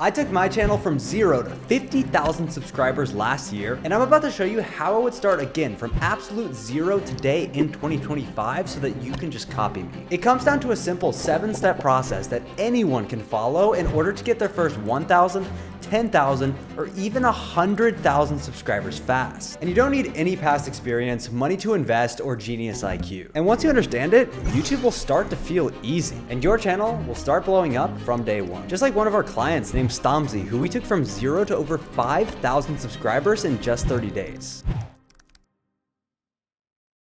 I took my channel from 0 to 50,000 subscribers last year, and I'm about to show you how I would start again from absolute zero today in 2025 so that you can just copy me. It comes down to a simple 7-step process that anyone can follow in order to get their first 1,000, 10,000, or even 100,000 subscribers fast. And you don't need any past experience, money to invest, or genius IQ. And once you understand it, YouTube will start to feel easy, and your channel will start blowing up from day one. Just like one of our clients named Stamzi, who we took from 0 to over 5,000 subscribers in just 30 days.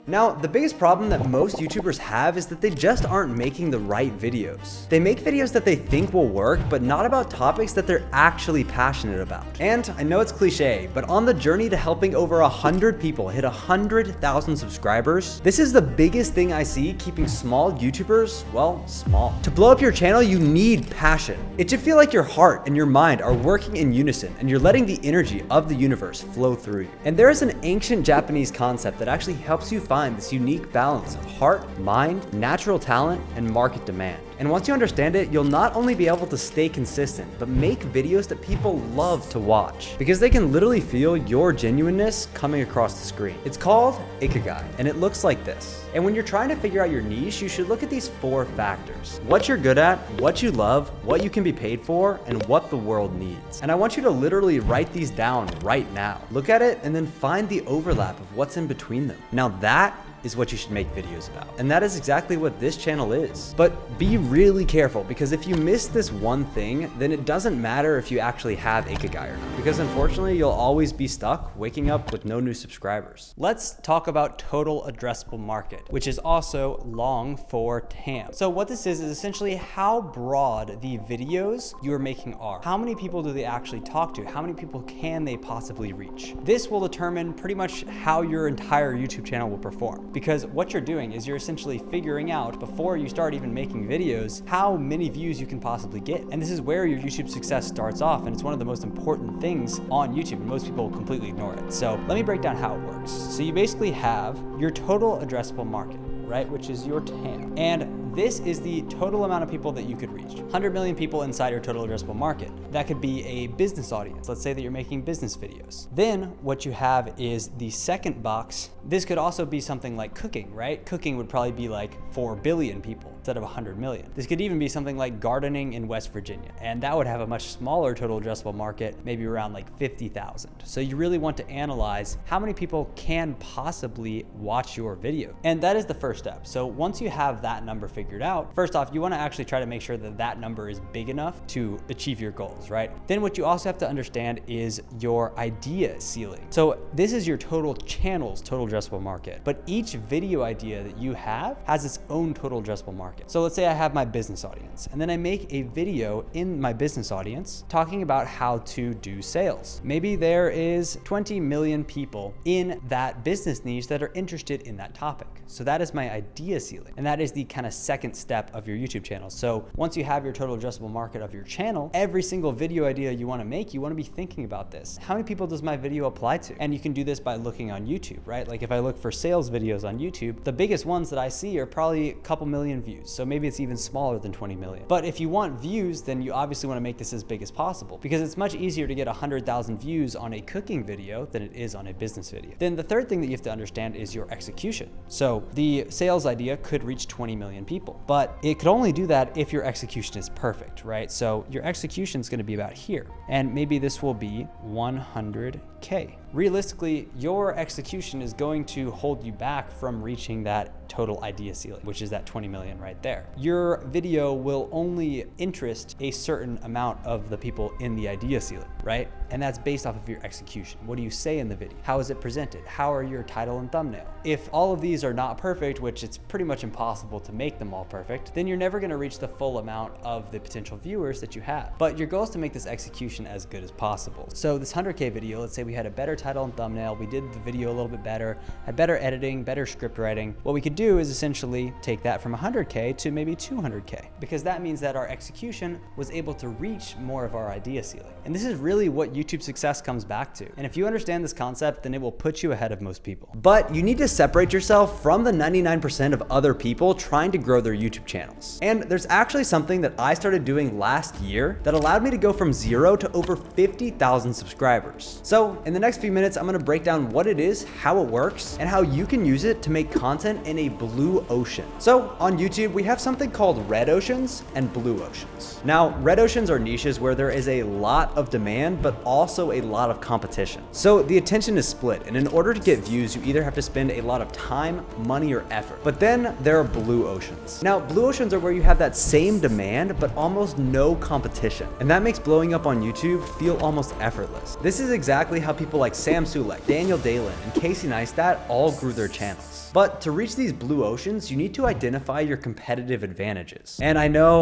Now, the biggest problem that most YouTubers have is that they just aren't making the right videos. They make videos that they think will work, but not about topics that they're actually passionate about. And I know it's cliche, but on the journey to helping over 100 people hit 100,000 subscribers, this is the biggest thing I see keeping small YouTubers, well, small. To blow up your channel, you need passion. It should feel like your heart and your mind are working in unison, and you're letting the energy of the universe flow through you. And there is an ancient Japanese concept that actually helps you find this unique balance of heart, mind, natural talent, and market demand. And once you understand it, you'll not only be able to stay consistent, but make videos that people love to watch because they can literally feel your genuineness coming across the screen. It's called Ikigai, and it looks like this. And when you're trying to figure out your niche, you should look at these 4 factors: what you're good at, what you love, what you can be paid for, and what the world needs. And I want you to literally write these down right now. Look at it and then find the overlap of what's in between them. Now that is what you should make videos about. And that is exactly what this channel is. But be really careful, because if you miss this one thing, then it doesn't matter if you actually have Ikigai or not, because unfortunately you'll always be stuck waking up with no new subscribers. Let's talk about total addressable market, which is also long for TAM. So what this is essentially how broad the videos you're making are. How many people do they actually talk to? How many people can they possibly reach? This will determine pretty much how your entire YouTube channel will perform. Because what you're doing is you're essentially figuring out, before you start even making videos, how many views you can possibly get. And this is where your YouTube success starts off, and it's one of the most important things on YouTube, and most people completely ignore it. So let me break down how it works. So you basically have your total addressable market, right? Which is your TAM. And this is the total amount of people that you could reach. 100 million people inside your total addressable market. That could be a business audience. Let's say that you're making business videos. Then what you have is the second box. This could also be something like cooking, right? Cooking would probably be like 4 billion people instead of 100 million. This could even be something like gardening in West Virginia, and that would have a much smaller total addressable market, maybe around like 50,000. So you really want to analyze how many people can possibly watch your video. And that is the first step. So once you have that number figured out, first off, you want to actually try to make sure that that number is big enough to achieve your goals, right? Then what you also have to understand is your idea ceiling. So this is your total channel's total addressable market, but each video idea that you have has its own total addressable market. So let's say I have my business audience, and then I make a video in my business audience talking about how to do sales. Maybe there is 20 million people in that business niche that are interested in that topic. So that is my idea ceiling, and that is the kind of second step of your YouTube channel. So once you have your total addressable market of your channel, every single video idea you want to make, you want to be thinking about this. How many people does my video apply to? And you can do this by looking on YouTube, right? Like if I look for sales videos on YouTube, the biggest ones that I see are probably a couple million views. So maybe it's even smaller than 20 million. But if you want views, then you obviously want to make this as big as possible, because it's much easier to get 100,000 views on a cooking video than it is on a business video. Then the third thing that you have to understand is your execution. So the sales idea could reach 20 million people, but it could only do that if your execution is perfect, right? So your execution is going to be about here, and maybe this will be 100K. Realistically, your execution is going to hold you back from reaching that total idea ceiling, which is that 20 million right there. Your video will only interest a certain amount of the people in the idea ceiling, right? And that's based off of your execution. What do you say in the video? How is it presented? How are your title and thumbnail? If all of these are not perfect, which it's pretty much impossible to make them all perfect, then you're never going to reach the full amount of the potential viewers that you have. But your goal is to make this execution as good as possible. So this 100K video, let's say we we had a better title and thumbnail, we did the video a little bit better, had better editing, better script writing, what we could do is essentially take that from 100K to maybe 200K, because that means that our execution was able to reach more of our idea ceiling. And this is really what YouTube success comes back to. And if you understand this concept, then it will put you ahead of most people. But you need to separate yourself from the 99% of other people trying to grow their YouTube channels. And there's actually something that I started doing last year that allowed me to go from 0 to over 50,000 subscribers. So in the next few minutes, I'm gonna break down what it is, how it works, and how you can use it to make content in a blue ocean. So on YouTube, we have something called red oceans and blue oceans. Now, red oceans are niches where there is a lot of demand, but also a lot of competition. So the attention is split, and in order to get views, you either have to spend a lot of time, money, or effort. But then there are blue oceans. Now, blue oceans are where you have that same demand, but almost no competition. And that makes blowing up on YouTube feel almost effortless. This is exactly how people like Sam Sulek, Daniel Dalen, and Casey Neistat all grew their channels. But to reach these blue oceans, you need to identify your competitive advantages. And I know,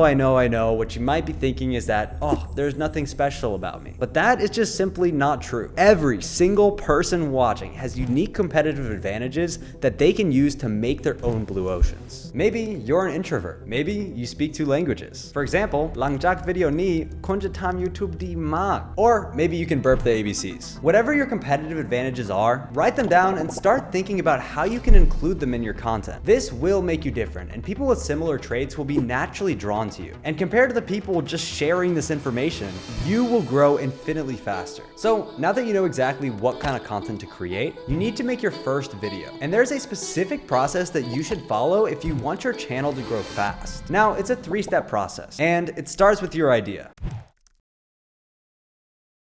what you might be thinking is that, oh, there's nothing special about me. But that is just simply not true. Every single person watching has unique competitive advantages that they can use to make their own blue oceans. Maybe you're an introvert. Maybe you speak 2 languages. For example, langjak video ni konjatam YouTube di mag. Or maybe you can burp the ABCs. Whatever your competitive advantages are, write them down and start thinking about how you can include them in your content. This will make you different, and people with similar traits will be naturally drawn to you. And compared to the people just sharing this information, you will grow infinitely faster. So now that you know exactly what kind of content to create, you need to make your first video. And there's a specific process that you should follow if you want your channel to grow fast. Now, it's a 3-step process, and it starts with your idea.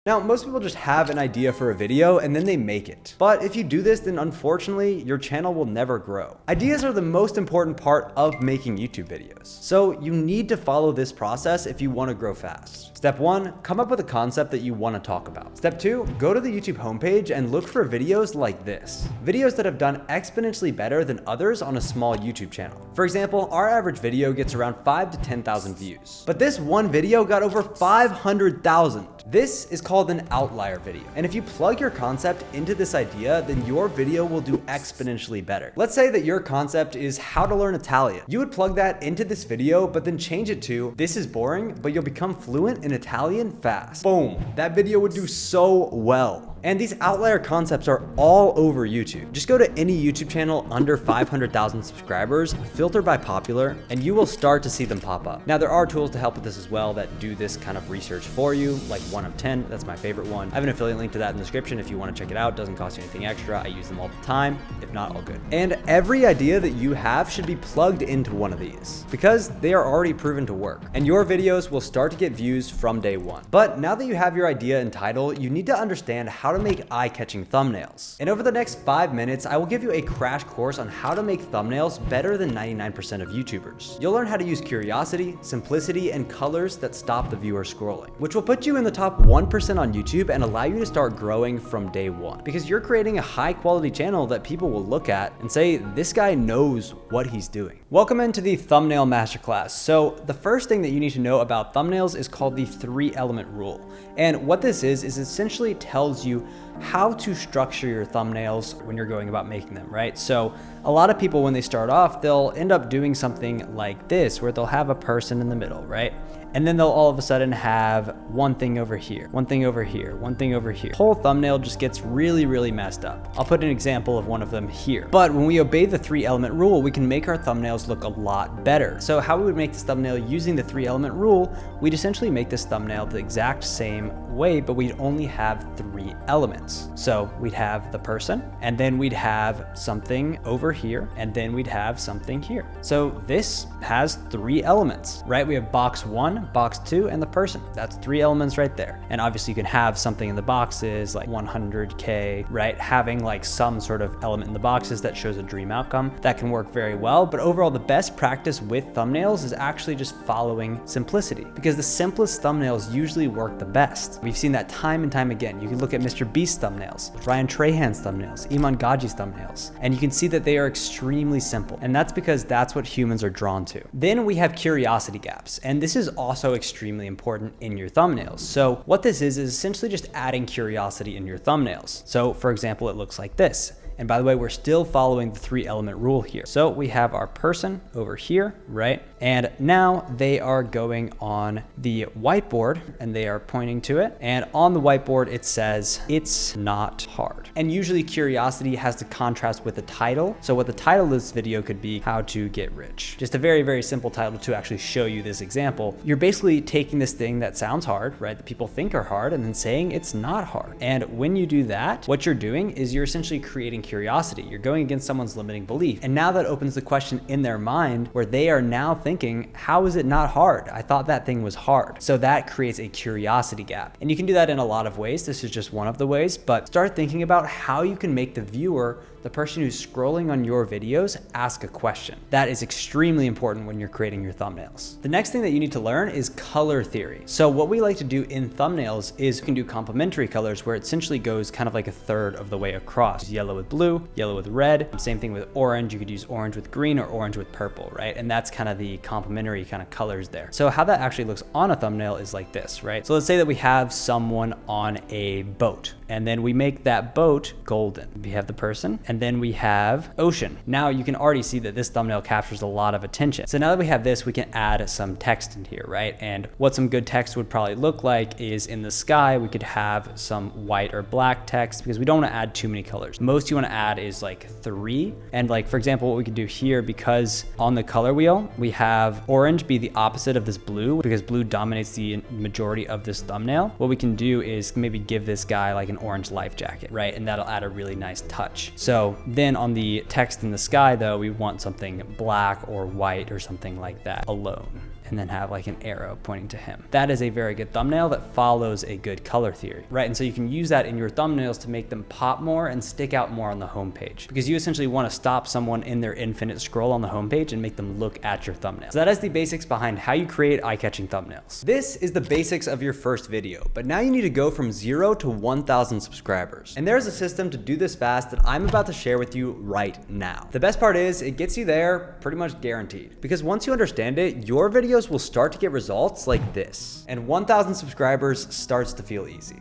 Now, most people just have an idea for a video and then they make it. But if you do this, then unfortunately, your channel will never grow. Ideas are the most important part of making YouTube videos. So you need to follow this process if you want to grow fast. Step 1, come up with a concept that you want to talk about. Step 2, go to the YouTube homepage and look for videos like this. Videos that have done exponentially better than others on a small YouTube channel. For example, our average video gets around 5,000 to 10,000 views. But this one video got over 500,000. This is called an outlier video. And if you plug your concept into this idea, then your video will do exponentially better. Let's say that your concept is how to learn Italian. You would plug that into this video, but then change it to, this is boring, but you'll become fluent in Italian fast. Boom. That video would do so well. And these outlier concepts are all over YouTube. Just go to any YouTube channel under 500,000 subscribers, filter by popular, and you will start to see them pop up. Now, there are tools to help with this as well that do this kind of research for you, like 1 of 10. That's my favorite one. I have an affiliate link to that in the description if you want to check it out. It doesn't cost you anything extra. I use them all the time. If not, all good. And every idea that you have should be plugged into one of these because they are already proven to work. And your videos will start to get views from day 1. But now that you have your idea and title, you need to understand how to make eye-catching thumbnails. And over the next 5 minutes, I will give you a crash course on how to make thumbnails better than 99% of YouTubers. You'll learn how to use curiosity, simplicity, and colors that stop the viewer scrolling, which will put you in the top 1% on YouTube and allow you to start growing from day 1. Because you're creating a high-quality channel that people will look at and say, this guy knows what he's doing. Welcome into the thumbnail masterclass. So the first thing that you need to know about thumbnails is called the 3-element rule. And what this is essentially tells you how to structure your thumbnails when you're going about making them, right? So a lot of people, when they start off, they'll end up doing something like this, where they'll have a person in the middle, right? And then they'll all of a sudden have one thing over here, one thing over here, one thing over here. The whole thumbnail just gets really, really messed up. I'll put an example of one of them here. But when we obey the 3-element rule, we can make our thumbnails look a lot better. So how we would make this thumbnail using the 3-element rule, we'd essentially make this thumbnail the exact same way, but we'd only have 3 elements. So we'd have the person, and then we'd have something over here, and then we'd have something here. So this has 3 elements, right? We have box 1, box 2, and the person. That's 3 elements right there. And obviously you can have something in the boxes like 100K, right? Having like some sort of element in the boxes that shows a dream outcome. That can work very well, but overall the best practice with thumbnails is actually just following simplicity, because the simplest thumbnails usually work the best. We've seen that time and time again. You can look at Mr. Beast's thumbnails, Ryan Trahan's thumbnails, Iman Gaji's thumbnails, and you can see that they are extremely simple. And that's because that's what humans are drawn to. Then we have curiosity gaps. And this is also extremely important in your thumbnails. So what this is essentially just adding curiosity in your thumbnails. So for example, it looks like this. And by the way, we're still following the 3-element rule here. So we have our person over here, right? And now they are going on the whiteboard and they are pointing to it. And on the whiteboard, it says, "It's not hard." And usually curiosity has to contrast with the title. So what the title of this video could be, "How to Get Rich." Just a very, very simple title to actually show you this example. You're basically taking this thing that sounds hard, right? That people think are hard, and then saying it's not hard. And when you do that, what you're doing is you're essentially creating curiosity. You're going against someone's limiting belief. And now that opens the question in their mind where they are now thinking, how is it not hard? I thought that thing was hard. So that creates a curiosity gap. And you can do that in a lot of ways. This is just one of the ways, but start thinking about how you can make the viewer, the person who's scrolling on your videos, ask a question. That is extremely important when you're creating your thumbnails. The next thing that you need to learn is color theory. So what we like to do in thumbnails is you can do complementary colors where it essentially goes kind of like a third of the way across. Yellow with blue, yellow with red. Same thing with orange. You could use orange with green or orange with purple, right? And that's kind of the complementary kind of colors there. So how that actually looks on a thumbnail is like this, right? So let's say that we have someone on a boat and then we make that boat golden. We have the person and then we have ocean. Now you can already see that this thumbnail captures a lot of attention. So now that we have this, we can add some text in here, right? And what some good text would probably look like is in the sky, we could have some white or black text because we don't want to add too many colors. Most you want to add is like 3. And like, for example, what we could do here, because on the color wheel, we have orange be the opposite of this blue because blue dominates the majority of this thumbnail. What we can do is maybe give this guy like an orange life jacket, right? And that'll add a really nice touch. So then on the text in the sky though, we want something black or white or something like that alone, and then have like an arrow pointing to him. That is a very good thumbnail that follows a good color theory, right? And so you can use that in your thumbnails to make them pop more and stick out more on the homepage, because you essentially want to stop someone in their infinite scroll on the homepage and make them look at your thumbnail. So that is the basics behind how you create eye-catching thumbnails. This is the basics of your first video, but now you need to go from 0 to 1,000 subscribers. And there's a system to do this fast that I'm about to share with you right now. The best part is it gets you there pretty much guaranteed, because once you understand it, your videos will start to get results like this, and 1,000 subscribers starts to feel easy.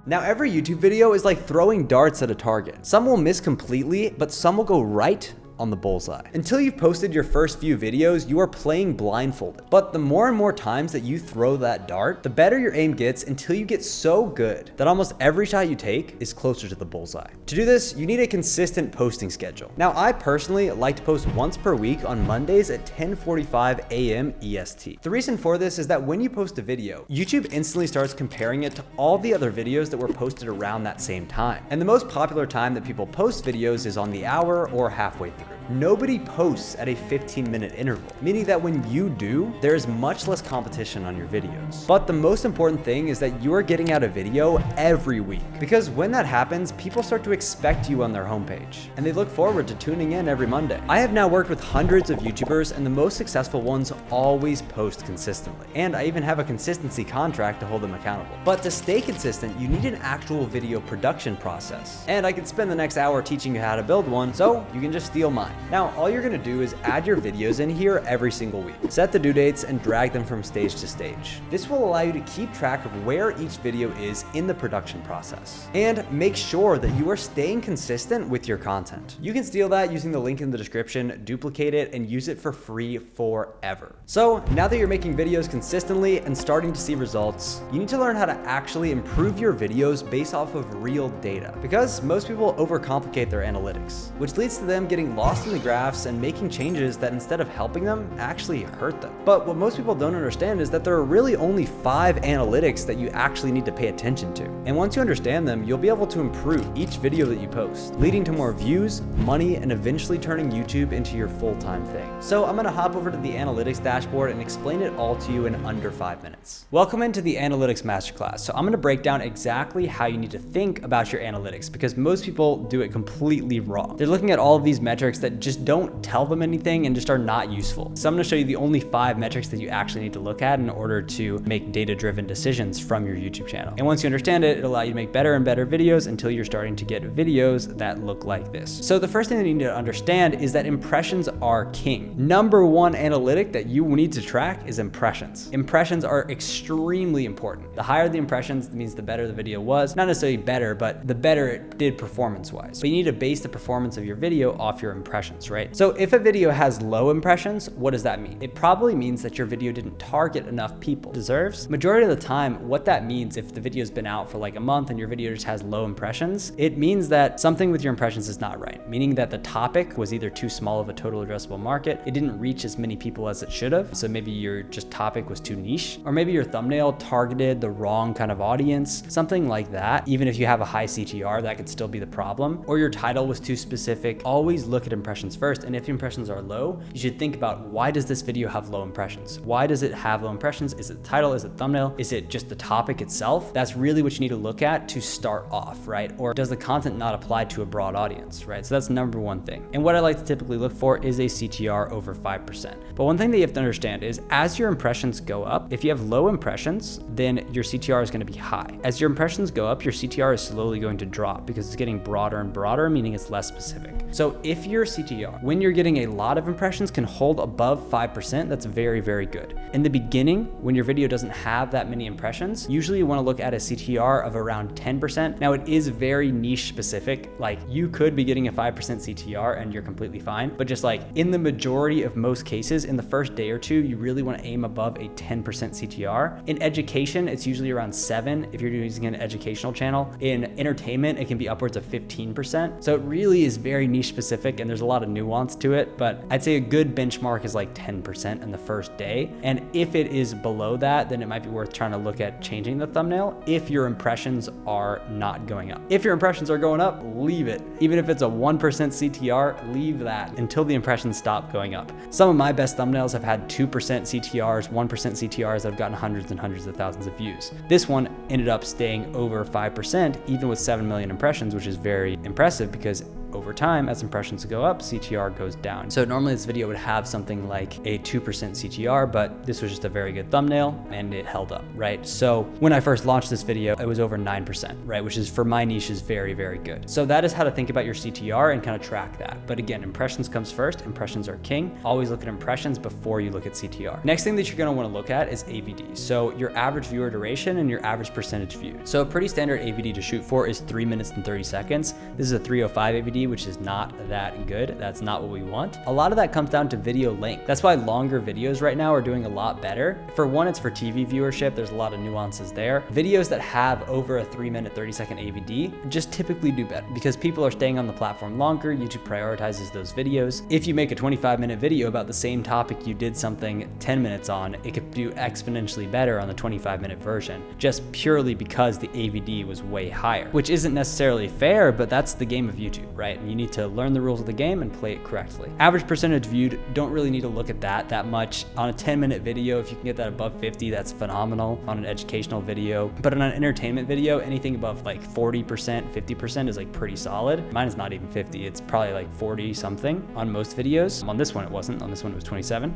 Now every YouTube video is like throwing darts at a target. Some will miss completely, but some will go right on the bullseye. Until you've posted your first few videos, you are playing blindfolded. But the more and more times that you throw that dart, the better your aim gets until you get so good that almost every shot you take is closer to the bullseye. To do this, you need a consistent posting schedule. Now, I personally like to post once per week on Mondays at 10:45 a.m. EST. The reason for this is that when you post a video, YouTube instantly starts comparing it to all the other videos that were posted around that same time. And the most popular time that people post videos is on the hour or halfway through. Nobody posts at a 15-minute interval, meaning that when you do, there is much less competition on your videos. But the most important thing is that you are getting out a video every week, because when that happens, people start to expect you on their homepage, and they look forward to tuning in every Monday. I have now worked with hundreds of YouTubers, and the most successful ones always post consistently. And I even have a consistency contract to hold them accountable. But to stay consistent, you need an actual video production process. And I could spend the next hour teaching you how to build one, so you can just steal mine. Now, all you're gonna do is add your videos in here every single week. Set the due dates and drag them from stage to stage. This will allow you to keep track of where each video is in the production process. And make sure that you are staying consistent with your content. You can steal that using the link in the description, duplicate it, and use it for free forever. So now that you're making videos consistently and starting to see results, you need to learn how to actually improve your videos based off of real data. Because most people overcomplicate their analytics, which leads to them getting lost in the graphs and making changes that instead of helping them, actually hurt them. But what most people don't understand is that there are really only 5 analytics that you actually need to pay attention to. And once you understand them, you'll be able to improve each video that you post, leading to more views, money, and eventually turning YouTube into your full-time thing. So I'm gonna hop over to the analytics dashboard and explain it all to you in under 5 minutes. Welcome into the analytics masterclass. So I'm gonna break down exactly how you need to think about your analytics, because most people do it completely wrong. They're looking at all of these metrics metrics that just don't tell them anything and just are not useful. So I'm gonna show you the only 5 metrics that you actually need to look at in order to make data-driven decisions from your YouTube channel. And once you understand it, it'll allow you to make better and better videos until you're starting to get videos that look like this. So the first thing that you need to understand is that impressions are king. Number 1 analytic that you need to track is impressions. Impressions are extremely important. The higher the impressions means the better the video was. Not necessarily better, but the better it did performance-wise. But you need to base the performance of your video off your impressions, right? So if a video has low impressions, what does that mean? It probably means that your video didn't target enough people. Deserves? Majority of the time, what that means, if the video's been out for like a month and your video just has low impressions, it means that something with your impressions is not right. Meaning that the topic was either too small of a total addressable market, it didn't reach as many people as it should have. So maybe your just topic was too niche, or maybe your thumbnail targeted the wrong kind of audience, something like that. Even if you have a high CTR, that could still be the problem. Or your title was too specific. Always look at impressions first. And if impressions are low, you should think about, why does this video have low impressions? Why does it have low impressions? Is it the title? Is it thumbnail? Is it just the topic itself? That's really what you need to look at to start off, right? Or does the content not apply to a broad audience, right? So that's number 1 thing. And what I like to typically look for is a CTR over 5%. But one thing that you have to understand is, as your impressions go up, if you have low impressions, then your CTR is going to be high. As your impressions go up, your CTR is slowly going to drop because it's getting broader and broader, meaning it's less specific. So if your CTR, when you're getting a lot of impressions, can hold above 5%, that's very, very good. In the beginning, when your video doesn't have that many impressions, usually you want to look at a CTR of around 10%. Now it is very niche specific. Like, you could be getting a 5% CTR and you're completely fine. But just like in the majority of most cases, in the first day or 2, you really want to aim above a 10% CTR. In education, it's usually around 7 if you're using an educational channel. In entertainment, it can be upwards of 15%. So it really is very niche specific and there's a lot of nuance to it, but I'd say a good benchmark is like 10% in the first day. And if it is below that, then it might be worth trying to look at changing the thumbnail if your impressions are not going up. If your impressions are going up, leave it. Even if it's a 1% CTR, leave that until the impressions stop going up. Some of my best thumbnails have had 2% CTRs, 1% CTRs that have gotten hundreds and hundreds of thousands of views. This one ended up staying over 5%, even with 7 million impressions, which is very impressive because over time, as impressions go up, CTR goes down. So normally this video would have something like a 2% CTR, but this was just a very good thumbnail and it held up, right? So when I first launched this video, it was over 9%, right? Which is, for my niche, is very, very good. So that is how to think about your CTR and kind of track that. But again, impressions comes first. Impressions are king. Always look at impressions before you look at CTR. Next thing that you're gonna wanna look at is AVD. So your average viewer duration and your average percentage viewed. So a pretty standard AVD to shoot for is 3 minutes and 30 seconds. This is a 305 AVD, which is not that good. That's not what we want. A lot of that comes down to video length. That's why longer videos right now are doing a lot better. For one, it's for TV viewership. There's a lot of nuances there. Videos that have over a 3 minute, 30 second AVD just typically do better because people are staying on the platform longer. YouTube prioritizes those videos. If you make a 25-minute video about the same topic you did something 10 minutes on, it could do exponentially better on the 25-minute version, just purely because the AVD was way higher, which isn't necessarily fair, but that's the game of YouTube, right? And you need to learn the rules of the game and play it correctly. Average percentage viewed, don't really need to look at that much. On a 10-minute video, if you can get that above 50, that's phenomenal. On an educational video, but on an entertainment video, anything above like 40%, 50% is like pretty solid. Mine is not even 50, it's probably like 40 something on most videos. On this one it wasn't, on this one it was 27,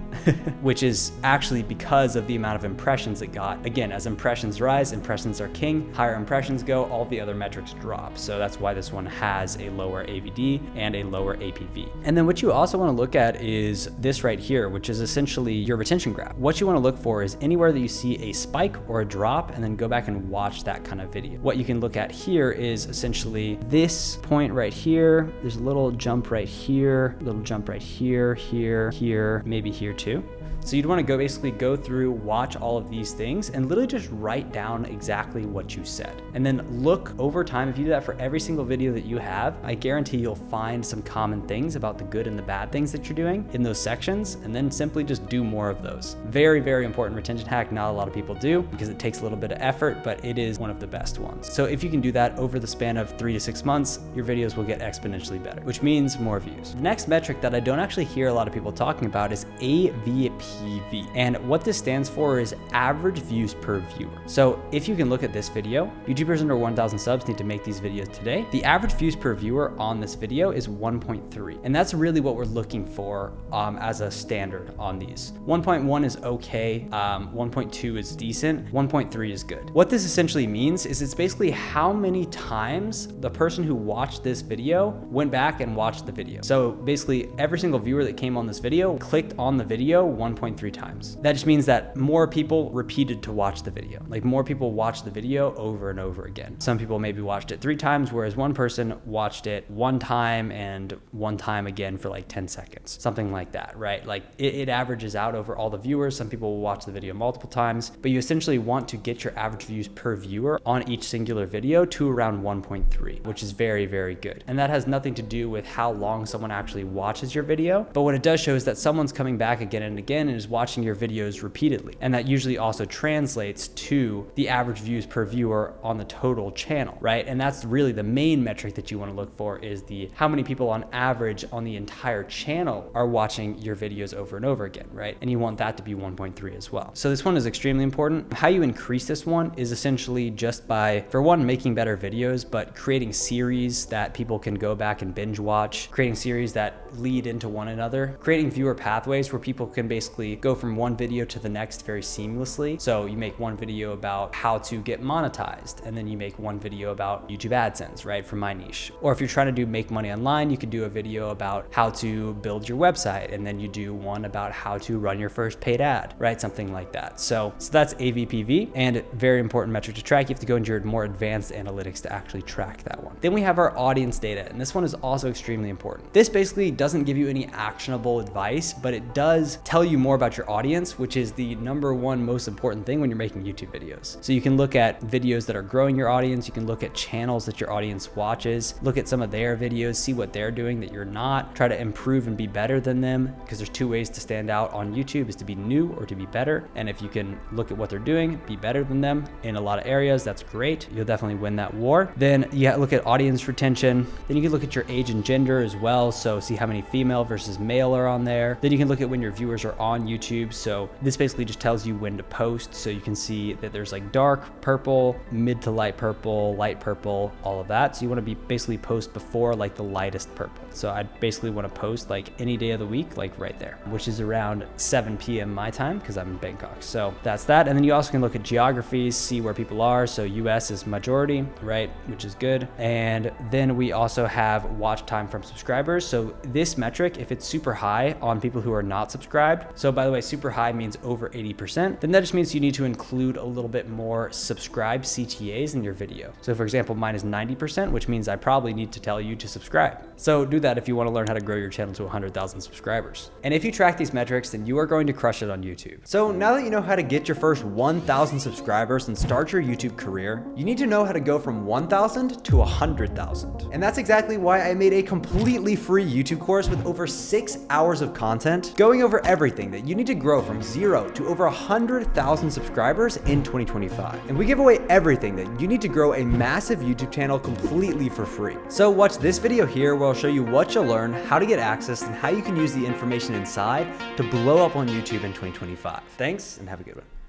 which is actually because of the amount of impressions it got. Again, as impressions rise, impressions are king. Higher impressions go, all the other metrics drop. So that's why this one has a lower AVD and a lower APV. And then what you also want to look at is this right here, which is essentially your retention graph. What you want to look for is anywhere that you see a spike or a drop, and then go back and watch that kind of video. What you can look at here is essentially this point right here. There's a little jump right here, a little jump right here, here, maybe here too. So you'd want to basically go through, watch all of these things, and literally just write down exactly what you said. And then look over time. If you do that for every single video that you have, I guarantee you'll find some common things about the good and the bad things that you're doing in those sections, and then simply just do more of those. Very, very important retention hack. Not a lot of people do because it takes a little bit of effort, but it is one of the best ones. So if you can do that over the span of 3 to 6 months, your videos will get exponentially better, which means more views. The next metric that I don't actually hear a lot of people talking about is AVP. AVPV. And what this stands for is average views per viewer. So if you can look at this video, YouTubers under 1,000 subs need to make these videos today. The average views per viewer on this video is 1.3. And that's really what we're looking for as a standard on these. 1.1 is okay, 1.2 is decent, 1.3 is good. What this essentially means is it's basically how many times the person who watched this video went back and watched the video. So basically every single viewer that came on this video clicked on the video 1.3 times. That just means that more people repeated to watch the video. Like more people watched the video over and over again. Some people maybe watched it 3 times, whereas one person watched it 1 time and 1 time again for like 10 seconds, something like that, right? Like it averages out over all the viewers. Some people will watch the video multiple times, but you essentially want to get your average views per viewer on each singular video to around 1.3, which is very, very good. And that has nothing to do with how long someone actually watches your video, but what it does show is that someone's coming back again and again and is watching your videos repeatedly. And that usually also translates to the average views per viewer on the total channel, right? And that's really the main metric that you want to look for, is the how many people on average on the entire channel are watching your videos over and over again, right? And you want that to be 1.3 as well. So this one is extremely important. How you increase this one is essentially just by, for one, making better videos, but creating series that people can go back and binge watch, creating series that lead into one another, creating viewer pathways where people can basically go from one video to the next very seamlessly. So you make one video about how to get monetized, and then you make one video about YouTube AdSense, right? For my niche. Or if you're trying to make money online, you could do a video about how to build your website, and then you do one about how to run your first paid ad, right? Something like that. So that's AVPV, and very important metric to track. You have to go into your more advanced analytics to actually track that one. Then we have our audience data, and this one is also extremely important. This basically doesn't give you any actionable advice, but it does tell you more about your audience, which is the #1 most important thing when you're making YouTube videos. So you can look at videos that are growing your audience. You can look at channels that your audience watches, look at some of their videos, see what they're doing that you're not, try to improve and be better than them, because there's 2 ways to stand out on YouTube, is to be new or to be better. And if you can look at what they're doing, be better than them in a lot of areas, that's great. You'll definitely win that war. Then you look at audience retention. Then you can look at your age and gender as well. So see how many female versus male are on there. Then you can look at when your viewers are on YouTube. So this basically just tells you when to post. So you can see that there's like dark purple, mid to light purple, all of that. So you want to be basically post before like the lightest purple. So I basically want to post like any day of the week, like right there, which is around 7 p.m. my time because I'm in Bangkok. So that's that. And then you also can look at geographies, see where people are. So US is majority, right? Which is good. And then we also have watch time from subscribers. So this metric, if it's super high on people who are not subscribed, so by the way, super high means over 80%, then that just means you need to include a little bit more subscribed CTAs in your video. So for example, mine is 90%, which means I probably need to tell you to subscribe. So do that if you want to learn how to grow your channel to 100,000 subscribers. And if you track these metrics, then you are going to crush it on YouTube. So now that you know how to get your first 1,000 subscribers and start your YouTube career, you need to know how to go from 1,000 to 100,000. And that's exactly why I made a completely free YouTube course with over 6 hours of content going over everything that you need to grow from 0 to over 100,000 subscribers in 2025. And we give away everything that you need to grow a massive YouTube channel completely for free. So watch this video here where I'll show you what you'll learn, how to get access, and how you can use the information inside to blow up on YouTube in 2025. Thanks, and have a good one.